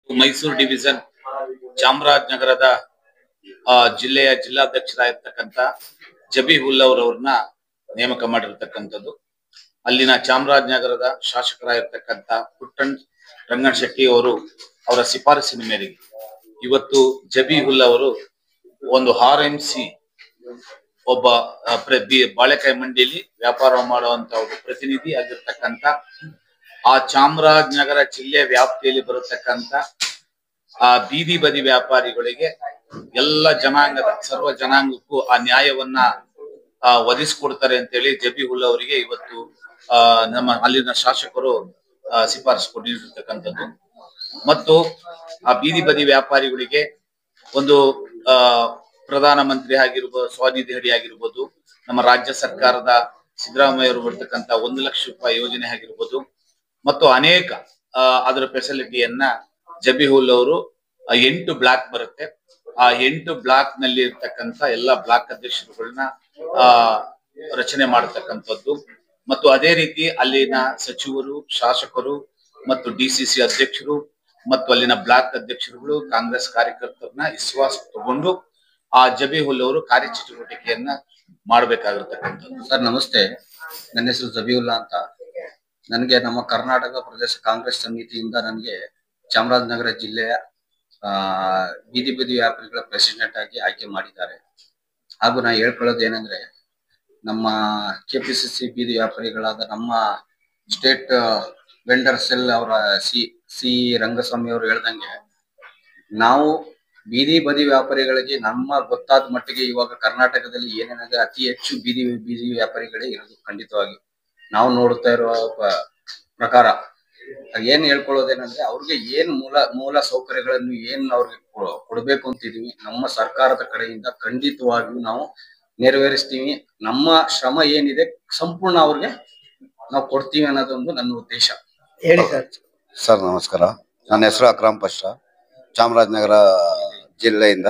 Mysuru division ಚಾಮರಾಜನಗರದ ಜಿಲ್ಲೆಯ ಜಿಲ್ಲಾಧ್ಯಕ್ಷರಾಗಿರ್ತಕ್ಕಂಥ ಜಬೀಹುಲ್ಲಾ ಅವರನ್ನ ನೇಮಕ ಮಾಡಿರ್ತಕ್ಕಂಥದ್ದು. ಅಲ್ಲಿನ ಚಾಮರಾಜನಗರದ ಶಾಸಕರಾಗಿರ್ತಕ್ಕಂಥ ಪುಟ್ಟಣ ರಂಗನ ಶೆಟ್ಟಿ ಅವರು ಅವರ ಶಿಫಾರಸಿನ ಮೇರೆಗೆ ಇವತ್ತು ಜಬೀಹುಲ್ಲಾ ಅವರು ಒಂದು RMC ಒಬ್ಬ ಬಾಳೆಕಾಯಿ ಮಂಡಿಯಲ್ಲಿ ವ್ಯಾಪಾರ ಮಾಡುವಂತ ಒಬ್ಬ ಪ್ರತಿನಿಧಿ ಆಗಿರ್ತಕ್ಕಂಥ ಆ ಚಾಮರಾಜನಗರ ಜಿಲ್ಲೆ ವ್ಯಾಪ್ತಿಯಲ್ಲಿ ಬರತಕ್ಕಂತ ಆ ಬೀದಿ ಬದಿ ವ್ಯಾಪಾರಿಗಳಿಗೆ ಎಲ್ಲ ಜನಾಂಗದ ಸರ್ವ ಜನಾಂಗಕ್ಕೂ ಆ ನ್ಯಾಯವನ್ನ ಒದಗಿಸಿಕೊಡ್ತಾರೆ ಅಂತೇಳಿ ಜಬೀಹುಲ್ಲಾ ಅವರಿಗೆ ಇವತ್ತು ನಮ್ಮ ಅಲ್ಲಿನ ಶಾಸಕರು ಶಿಫಾರಸು ಕೊಟ್ಟಿರ್ತಕ್ಕಂಥದ್ದು. ಮತ್ತು ಆ ಬೀದಿ ಬದಿ ವ್ಯಾಪಾರಿಗಳಿಗೆ ಒಂದು ಪ್ರಧಾನ ಮಂತ್ರಿ ಆಗಿರ್ಬೋದು, ಸ್ವನಿಧಿ ಅಡಿ ಆಗಿರ್ಬೋದು, ನಮ್ಮ ರಾಜ್ಯ ಸರ್ಕಾರದ ಸಿದ್ದರಾಮಯ್ಯ ಅವರು ಬರ್ತಕ್ಕಂಥ 1 ಲಕ್ಷ ರೂಪಾಯಿ ಯೋಜನೆ ಆಗಿರ್ಬೋದು, ಮತ್ತು ಅನೇಕ ಅದರ ಫೆಸಿಲಿಟಿಯನ್ನ ಜಬೀಹುಲ್ಲಾ ಅವರು 8 ಬ್ಲಾಕ್ ಬರುತ್ತೆ. ಆ 8 ಬ್ಲಾಕ್ ನಲ್ಲಿ ಇರ್ತಕ್ಕಂಥ ಎಲ್ಲ ಬ್ಲಾಕ್ ಅಧ್ಯಕ್ಷರುಗಳನ್ನ ರಚನೆ ಮಾಡತಕ್ಕಂಥದ್ದು. ಮತ್ತು ಅದೇ ರೀತಿ ಅಲ್ಲಿನ ಸಚಿವರು, ಶಾಸಕರು ಮತ್ತು DCC ಅಧ್ಯಕ್ಷರು ಮತ್ತು ಅಲ್ಲಿನ ಬ್ಲಾಕ್ ಅಧ್ಯಕ್ಷರುಗಳು ಕಾಂಗ್ರೆಸ್ ಕಾರ್ಯಕರ್ತರನ್ನ ವಿಶ್ವಾಸ ತಗೊಂಡು ಆ ಜಬೀಹುಲ್ಲಾ ಅವರು ಕಾರ್ಯಚಟುವಟಿಕೆಯನ್ನ ಮಾಡಬೇಕಾಗಿರ್ತಕ್ಕಂಥದ್ದು. ಸರ್ ನಮಸ್ತೆ, ನನ್ನ ಹೆಸರು ಜಬೀಹುಲ್ಲಾ ಅಂತ. ನನಗೆ ನಮ್ಮ ಕರ್ನಾಟಕ ಪ್ರದೇಶ ಕಾಂಗ್ರೆಸ್ ಸಮಿತಿಯಿಂದ ನನಗೆ ಚಾಮರಾಜನಗರ ಜಿಲ್ಲೆಯ ಬೀದಿ ಬದಿ ವ್ಯಾಪಾರಿಗಳ ಪ್ರೆಸಿಡೆಂಟ್ ಆಗಿ ಆಯ್ಕೆ ಮಾಡಿದ್ದಾರೆ. ಹಾಗೂ ನಾ ಹೇಳ್ಕೊಳ್ಳೋದು ಏನಂದ್ರೆ, ನಮ್ಮ KPCC ಬೀದಿ ವ್ಯಾಪಾರಿಗಳಾದ ನಮ್ಮ ಸ್ಟೇಟ್ ವೆಂಡರ್ ಸೆಲ್ ಅವರ ಸಿ ರಂಗಸ್ವಾಮಿ ಅವರು ಹೇಳ್ದಂಗೆ, ನಾವು ಬೀದಿ ಬದಿ ವ್ಯಾಪಾರಿಗಳಿಗೆ ನಮ್ಮ ಗೊತ್ತಾದ ಮಟ್ಟಿಗೆ ಇವಾಗ ಕರ್ನಾಟಕದಲ್ಲಿ ಏನೇನಂದ್ರೆ ಅತಿ ಹೆಚ್ಚು ಬೀದಿ ವ್ಯಾಪಾರಿಗಳೇ ಇರೋದು. ಖಂಡಿತವಾಗಿ ನಾವು ನೋಡುತ್ತಾ ಇರುವ ಪ್ರಕಾರ ಏನ್ ಹೇಳ್ಕೊಳ್ಳೋದೇನಂದ್ರೆ, ಅವ್ರಿಗೆ ಏನ್ ಮೂಲ ಸೌಕರ್ಯಗಳನ್ನು ಏನ್ ಅವ್ರಿಗೆ ಕೊಡ್ಬೇಕು ಅಂತಿದೀವಿ ನಮ್ಮ ಸರ್ಕಾರದ ಕಡೆಯಿಂದ ಖಂಡಿತವಾಗಿಯೂ ನಾವು ನೆರವೇರಿಸ್ತೀವಿ. ನಮ್ಮ ಶ್ರಮ ಏನಿದೆ ಸಂಪೂರ್ಣ ಅವ್ರಿಗೆ ನಾವು ಕೊಡ್ತೀವಿ ಅನ್ನೋದೊಂದು ನನ್ನ ಉದ್ದೇಶ. ಹೇಳಿ ಸರ್. ಸರ್ ನಮಸ್ಕಾರ, ನನ್ನ ಹೆಸರು ಅಕ್ರಮ್ ಪಶ್ಚಾ, ಚಾಮರಾಜನಗರ ಜಿಲ್ಲೆಯಿಂದ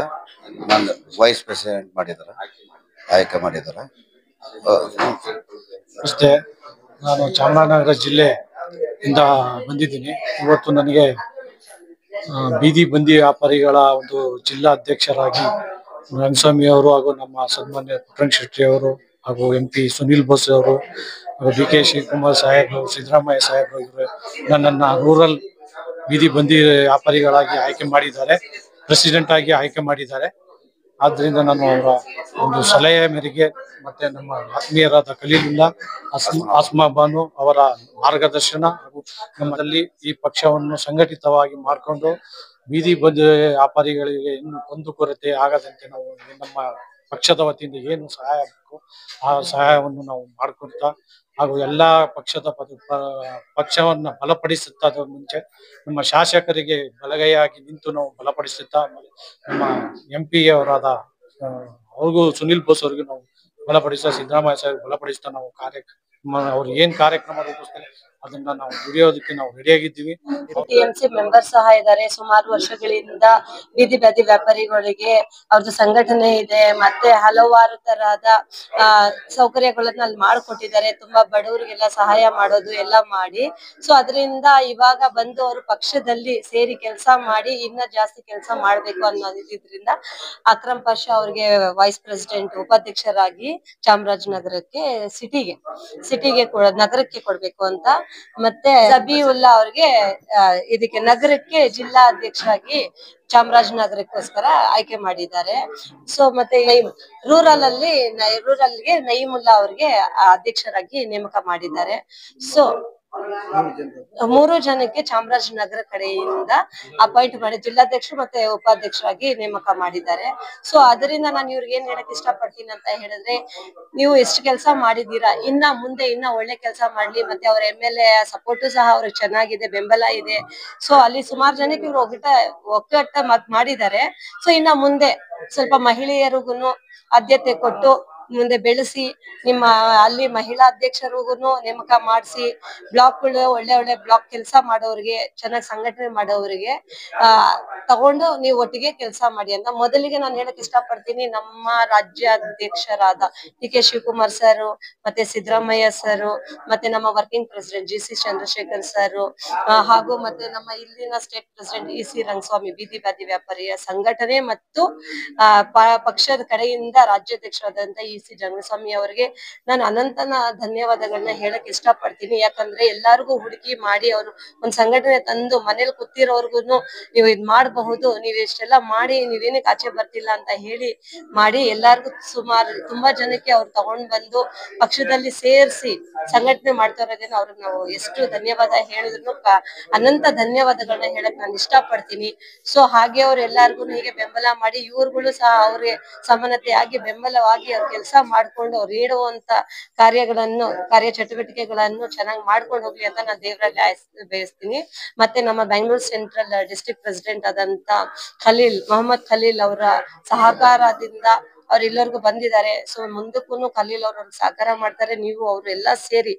ನಾನು ವೈಸ್ ಪ್ರೆಸಿಡೆಂಟ್ ಆಯ್ಕೆ ಮಾಡಿದ್ದಾರೆ. ಅಷ್ಟೇ, ನಾನು ಚಾಮರಾಜನಗರ ಜಿಲ್ಲೆಯಿಂದ ಬಂದಿದ್ದೀನಿ. ಇವತ್ತು ನನಗೆ ಬೀದಿ ಬಂದಿ ವ್ಯಾಪಾರಿಗಳ ಒಂದು ಜಿಲ್ಲಾ ಅಧ್ಯಕ್ಷರಾಗಿ ರಂಗಸ್ವಾಮಿ ಅವರು ಹಾಗೂ ನಮ್ಮ ಸನ್ಮಾನ್ಯ ಪುಟ್ಟಣ ಶೆಟ್ಟಿ ಅವರು ಹಾಗೂ MP ಸುನೀಲ್ ಬೋಸ್ ಅವರು ಹಾಗೂ DK ಶಿವಕುಮಾರ್ ಸಾಹೇಬರು, ಸಿದ್ದರಾಮಯ್ಯ ಸಾಹೇಬರು ಇವರು ನನ್ನನ್ನು ರೂರಲ್ ಬೀದಿ ಬಂದಿ ವ್ಯಾಪಾರಿಗಳಾಗಿ ಆಯ್ಕೆ ಮಾಡಿದ್ದಾರೆ, ಪ್ರೆಸಿಡೆಂಟ್ ಆಗಿ ಆಯ್ಕೆ ಮಾಡಿದ್ದಾರೆ. ಆದ್ರಿಂದ ನಾನು ಅವರ ಒಂದು ಸಲಹೆ ಮೇರೆಗೆ ಮತ್ತೆ ನಮ್ಮ ಆತ್ಮೀಯರಾದ ಖಲೀಲುಲ್ಲಾ, ಆಸ್ಮಾ ಬಾನು ಅವರ ಮಾರ್ಗದರ್ಶನ ಹಾಗೂ ನಮ್ಮಲ್ಲಿ ಈ ಪಕ್ಷವನ್ನು ಸಂಘಟಿತವಾಗಿ ಮಾಡಿಕೊಂಡು ಬೀದಿ ಬಂದಿ ವ್ಯಾಪಾರಿಗಳಿಗೆ ಇನ್ನು ಕುಂದುಕೊರತೆ ಆಗದಂತೆ ನಾವು ನಮ್ಮ ಪಕ್ಷದ ವತಿಯಿಂದ ಏನು ಸಹಾಯ ಬೇಕು ಆ ಸಹಾಯವನ್ನು ನಾವು ಮಾಡ್ಕೊಳ್ತಾ ಹಾಗೂ ಎಲ್ಲಾ ಪಕ್ಷವನ್ನ ಬಲಪಡಿಸುತ್ತಾ ಮುಂಚೆ ನಮ್ಮ ಶಾಸಕರಿಗೆ ಬಲಗೈಯಾಗಿ ನಿಂತು ನಾವು ಬಲಪಡಿಸುತ್ತಾ, ನಮ್ಮ MP ಅವರಾದ ಅವ್ರಿಗೂ ಸುನೀಲ್ ಬೋಸ್ ಅವ್ರಿಗೂ ನಾವು ಬಲಪಡಿಸ್ತಾ, ಸಿದ್ದರಾಮಯ್ಯ ಸಾಹೇಬ್ ಬಲಪಡಿಸ್ತಾ ನಾವು ಅವ್ರು ಏನ್ ಕಾರ್ಯಕ್ರಮ ರೂಪಿಸ್ತಾರೆ ಅದನ್ನ ನಾವು ದುಡಿಯೋದಕ್ಕೆ ನಾವು ರೆಡಿಯಾಗಿದ್ದೀವಿ. TMC ಮೆಂಬರ್ ಸಹ ಇದ್ದಾರೆ. ಸುಮಾರು ವರ್ಷಗಳಿಂದ ಬೀದಿ ಬದಿ ವ್ಯಾಪಾರಿಗಳಿಗೆ ಅವ್ರದ್ದು ಸಂಘಟನೆ ಇದೆ, ಮತ್ತೆ ಹಲವಾರು ತರಹದ ಸೌಕರ್ಯಗಳನ್ನ ಅಲ್ಲಿ ಮಾಡಿಕೊಟ್ಟಿದ್ದಾರೆ. ತುಂಬಾ ಬಡವರಿಗೆಲ್ಲ ಸಹಾಯ ಮಾಡೋದು ಎಲ್ಲ ಮಾಡಿ, ಸೊ ಅದರಿಂದ ಇವಾಗ ಬಂದು ಅವರು ಪಕ್ಷದಲ್ಲಿ ಸೇರಿ ಕೆಲಸ ಮಾಡಿ ಇನ್ನ ಜಾಸ್ತಿ ಕೆಲಸ ಮಾಡ್ಬೇಕು ಅನ್ನೋದ್ರಿಂದ ಅಕ್ರಮ್ ಪಾಷಾ ಅವ್ರಿಗೆ ವೈಸ್ ಪ್ರೆಸಿಡೆಂಟ್ ಉಪಾಧ್ಯಕ್ಷರಾಗಿ ಚಾಮರಾಜನಗರಕ್ಕೆ ಸಿಟಿಗೆ ನಗರಕ್ಕೆ ಕೊಡ್ಬೇಕು ಅಂತ, ಮತ್ತೆ ಜಬೀಹುಲ್ಲಾ ಅವ್ರಿಗೆ ಇದಕ್ಕೆ ನಗರಕ್ಕೆ ಜಿಲ್ಲಾ ಅಧ್ಯಕ್ಷರಾಗಿ ಚಾಮರಾಜನಗರಕ್ಕೋಸ್ಕರ ಆಯ್ಕೆ ಮಾಡಿದ್ದಾರೆ. ಸೊ ಮತ್ತೆ ರೂರಲ್ಗೆ ನಯೀಮುಲ್ಲಾ ಅವ್ರಿಗೆ ಅಧ್ಯಕ್ಷರಾಗಿ ನೇಮಕ ಮಾಡಿದ್ದಾರೆ. ಸೊ 3 ಜನಕ್ಕೆ ಚಾಮರಾಜನಗರ ಕಡೆಯಿಂದ ಅಪಾಯಿಂಟ್ ಮಾಡಿ ಜಿಲ್ಲಾಧ್ಯಕ್ಷರು ಮತ್ತೆ ಉಪಾಧ್ಯಕ್ಷರಾಗಿ ನೇಮಕ ಮಾಡಿದ್ದಾರೆ. ಸೊ ಅದರಿಂದ ನಾನು ಇವ್ರಿಗೆ ಏನ್ ಹೇಳಕ್ ಇಷ್ಟಪಡ್ತೀನಿ ಅಂತ ಹೇಳಿದ್ರೆ, ನೀವು ಎಷ್ಟು ಕೆಲಸ ಮಾಡಿದೀರಾ, ಇನ್ನ ಮುಂದೆ ಒಳ್ಳೆ ಕೆಲಸ ಮಾಡ್ಲಿ. ಮತ್ತೆ ಅವ್ರ MLA ಸಪೋರ್ಟ್ ಸಹ ಅವ್ರಿಗೆ ಚೆನ್ನಾಗಿದೆ, ಬೆಂಬಲ ಇದೆ. ಸೊ ಅಲ್ಲಿ ಸುಮಾರು ಜನಕ್ಕೆ ಇವ್ರು ಒಕ್ಕಟ್ಟ ಮಾಡಿದ್ದಾರೆ. ಸೊ ಇನ್ನ ಮುಂದೆ ಸ್ವಲ್ಪ ಮಹಿಳೆಯರಿಗೂ ಆದ್ಯತೆ ಕೊಟ್ಟು ಮುಂದೆ ಬೆಳೆಸಿ, ನಿಮ್ಮ ಅಲ್ಲಿ ಮಹಿಳಾ ಅಧ್ಯಕ್ಷರಿಗೂ ನೇಮಕ ಮಾಡಿಸಿ, ಬ್ಲಾಕ್ಗಳು ಒಳ್ಳೆ ಬ್ಲಾಕ್ ಕೆಲಸ ಮಾಡೋರಿಗೆ, ಚೆನ್ನಾಗಿ ಸಂಘಟನೆ ಮಾಡೋರಿಗೆ ತಗೊಂಡು ನೀವು ಒಟ್ಟಿಗೆ ಕೆಲಸ ಮಾಡಿ ಅಂತ ಮೊದಲಿಗೆ ನಾನು ಹೇಳಕ್ ಇಷ್ಟಪಡ್ತೀನಿ. ನಮ್ಮ ರಾಜ್ಯಾಧ್ಯಕ್ಷರಾದ ಡಿ.ಕೆ. ಶಿವಕುಮಾರ್ ಸರ್, ಮತ್ತೆ ಸಿದ್ದರಾಮಯ್ಯ ಸರ್, ಮತ್ತೆ ನಮ್ಮ ವರ್ಕಿಂಗ್ ಪ್ರೆಸಿಡೆಂಟ್ ಜಿ.ಸಿ. ಚಂದ್ರಶೇಖರ್ ಸರ್, ಹಾಗೂ ಮತ್ತೆ ನಮ್ಮ ಇಲ್ಲಿನ ಸ್ಟೇಟ್ ಪ್ರೆಸಿಡೆಂಟ್ ಇ.ಸಿ. ರಂಗಸ್ವಾಮಿ, ಬೀದಿ ಬದಿ ವ್ಯಾಪಾರಿಯ ಸಂಘಟನೆ ಮತ್ತು ಪಕ್ಷದ ಕಡೆಯಿಂದ ರಾಜ್ಯಾಧ್ಯಕ್ಷರಾದಂತ ಇ.ಸಿ. ರಂಗಸ್ವಾಮಿ ಅವರಿಗೆ ನಾನು ಅನಂತನ ಧನ್ಯವಾದಗಳನ್ನ ಹೇಳಕ್ ಇಷ್ಟಪಡ್ತೀನಿ. ಯಾಕಂದ್ರೆ ಎಲ್ಲಾರ್ಗು ಹುಡುಕಿ ಮಾಡಿ ಅವರು ಒಂದ್ ಸಂಘಟನೆ ತಂದು ಮನೇಲಿ ಕೂತಿರೋರ್ಗುನು ನೀವು ಇದ್ ಮಾಡಬಹುದು, ನೀವ್ ಇಷ್ಟೆಲ್ಲ ಮಾಡಿ ನೀವೇನಕ್ಕೆ ಆಚೆ ಬರ್ತಿಲ್ಲ ಅಂತ ಹೇಳಿ ಮಾಡಿ ಎಲ್ಲಾರ್ಗು ಸುಮಾರು ತುಂಬಾ ಜನಕ್ಕೆ ಅವ್ರು ತಗೊಂಡ್ ಬಂದು ಪಕ್ಷದಲ್ಲಿ ಸೇರ್ಸಿ ಸಂಘಟನೆ ಮಾಡ್ತಾ ಇರೋದೇನು ಅವ್ರಿಗೆ ನಾವು ಎಷ್ಟು ಧನ್ಯವಾದ ಹೇಳಿದ್ರು ಅನಂತ ಧನ್ಯವಾದಗಳನ್ನ ಹೇಳಕ್ ನಾನು ಇಷ್ಟಪಡ್ತೀನಿ. ಸೊ ಹಾಗೆ ಅವ್ರು ಎಲ್ಲಾರ್ಗು ಹೀಗೆ ಬೆಂಬಲ ಮಾಡಿ ಇವ್ರುಗಳು ಸಹ ಅವ್ರಿಗೆ ಸಮಾನತೆಯಾಗಿ ಬೆಂಬಲವಾಗಿ ಅವ್ರ ಕೆಲಸ ಮಾಡ್ಕೊಂಡು ಅವ್ರು ನೀಡುವಂತ ಕಾರ್ಯ ಚಟುವಟಿಕೆಗಳನ್ನು ಚೆನ್ನಾಗಿ ಮಾಡ್ಕೊಂಡು ಹೋಗ್ಲಿ ಅಂತ ನಾನು ದೇವರಲ್ಲಿ ಬಯಸ್ತೀನಿ. ಮತ್ತೆ ನಮ್ಮ ಬೆಂಗಳೂರು ಸೆಂಟ್ರಲ್ ಡಿಸ್ಟ್ರಿಕ್ಟ್ ಪ್ರೆಸಿಡೆಂಟ್ ಆದಂತ ಮೊಹಮ್ಮದ್ ಖಲೀಲ್ ಅವರ ಸಹಕಾರದಿಂದ ಅವ್ರು ಎಲ್ಲರಿಗೂ ಬಂದಿದ್ದಾರೆ. ಸೊ ಮುಂದಕ್ಕೂ ಖಲೀಲ್ ಅವ್ರಿಗೆ ಸಹಕಾರ ಮಾಡ್ತಾರೆ. ನೀವು ಅವ್ರು ಎಲ್ಲಾ ಸೇರಿ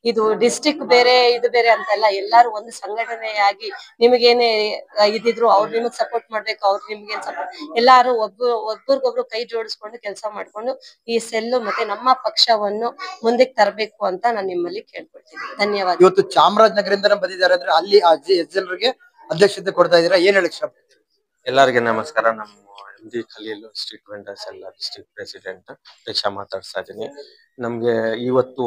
ಇದು ಡಿಸ್ಟ್ರಿಕ್ಟ್ ಬೇರೆ ಇದು ಬೇರೆ ಅಂತೆಲ್ಲ ಎಲ್ಲಾರು ಒಂದು ಸಂಘಟನೆಯಾಗಿ ನಿಮಗೇನೆ ಇದಿದ್ರು ಅವ್ರು ನಿಮಗ್ ಸಪೋರ್ಟ್ ಮಾಡ್ಬೇಕು, ಅವ್ರು ನಿಮ್ಗೇನ್ ಸಪೋರ್ಟ್ ಎಲ್ಲಾರು ಒಬ್ರಿಗೊಬ್ರು ಕೈ ಜೋಡಿಸ್ಕೊಂಡು ಕೆಲಸ ಮಾಡ್ಕೊಂಡು ಈ ಸೆಲ್ಲು ಮತ್ತೆ ನಮ್ಮ ಪಕ್ಷವನ್ನು ಮುಂದಕ್ಕೆ ತರಬೇಕು ಅಂತ ನಾನು ನಿಮ್ಮಲ್ಲಿ ಕೇಳ್ಕೊಳ್ತೀನಿ. ಧನ್ಯವಾದ. ಇವತ್ತು ಚಾಮರಾಜನಗರದಿಂದ ಬಂದಿದ್ದಾರೆ ಅಂದ್ರೆ ಅಲ್ಲಿ ಜನರಿಗೆ ಅಧ್ಯಕ್ಷತೆ ಕೊಡ್ತಾ ಇದೀರಾ, ಏನ್ ಹೇಳಕ್ ಇಷ್ಟಪಡ್ತೀರಾ? ಎಲ್ಲರಿಗೆ ನಮಸ್ಕಾರ. ನಮ್ಮ MD ಖಲೀಲ್ ಸ್ಟ್ರೀಟ್ ವೆಂಡರ್ಸ್ ಎಲ್ಲ ಡಿಸ್ಟ್ರಿಕ್ಟ್ ಪ್ರೆಸಿಡೆಂಟ್ ರಿಕ್ಷಾ ಮಾತಾಡ್ತಾ ಇದೀನಿ. ನಮ್ಗೆ ಇವತ್ತು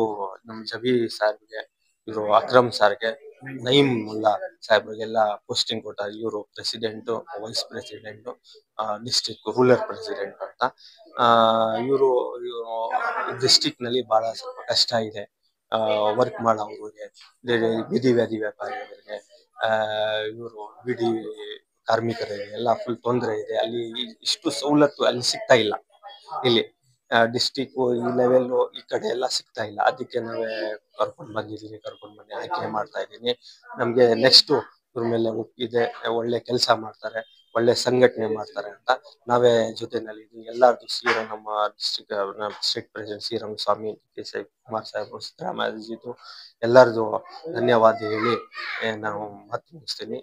ನಮ್ ಜಬಿ ಸಾರ್ಗೆ, ಇವರು ಅಕ್ರಮ್ ಸಾರ್ಗೆ, ನಯೀಮ್ ಮುಲ್ಲಾ ಸಾಹೇಬ್ರಿಗೆಲ್ಲ ಪೋಸ್ಟಿಂಗ್ ಕೊಟ್ಟಾರೆ. ಇವರು president, vice president, district rural president ಅಂತ. ಇವರು ಡಿಸ್ಟ್ರಿಕ್ಟ್ ನಲ್ಲಿ ಬಹಳ ಸ್ವಲ್ಪ ಕಷ್ಟ ಇದೆ ವರ್ಕ್ ಮಾಡೋರಿಗೆ, ಬೀದಿ ವ್ಯಾಧಿ ವ್ಯಾಪಾರಿಗಳಿಗೆ, ಇವರು ಬಿಡಿ ಕಾರ್ಮಿಕರಿಗೆ ಎಲ್ಲ ಫುಲ್ ತೊಂದರೆ ಇದೆ. ಅಲ್ಲಿ ಇಷ್ಟು ಸವಲತ್ತು ಅಲ್ಲಿ ಸಿಗ್ತಾ ಇಲ್ಲ. ಇಲ್ಲಿ ಡಿಸ್ಟಿಕ್ ಈ ಲೆವೆಲ್ ಈ ಕಡೆ ಎಲ್ಲ ಸಿಗ್ತಾ ಇಲ್ಲ. ಅದಕ್ಕೆ ನಾವೇ ಕರ್ಕೊಂಡ್ ಬನ್ನಿ ಆಯ್ಕೆ ಮಾಡ್ತಾ ಇದ್ದೀನಿ. ನಮ್ಗೆ ನೆಕ್ಸ್ಟ್ ಇವ್ರ ಮೇಲೆ ಒಪ್ಪಿದೆ, ಒಳ್ಳೆ ಕೆಲಸ ಮಾಡ್ತಾರೆ, ಒಳ್ಳೆ ಸಂಘಟನೆ ಮಾಡ್ತಾರೆ ಅಂತ ನಾವೇ ಜೊತೆನಲ್ಲಿ ಎಲ್ಲಾರ್ದು ನಮ್ಮ state president C Rangaswamy, KC. Kumar Saheb, Siddaramaiah ಎಲ್ಲಾರ್ದು ಧನ್ಯವಾದ ಹೇಳಿ ನಾವು ಮಾತು ಮುಗಿಸ್ತೀನಿ.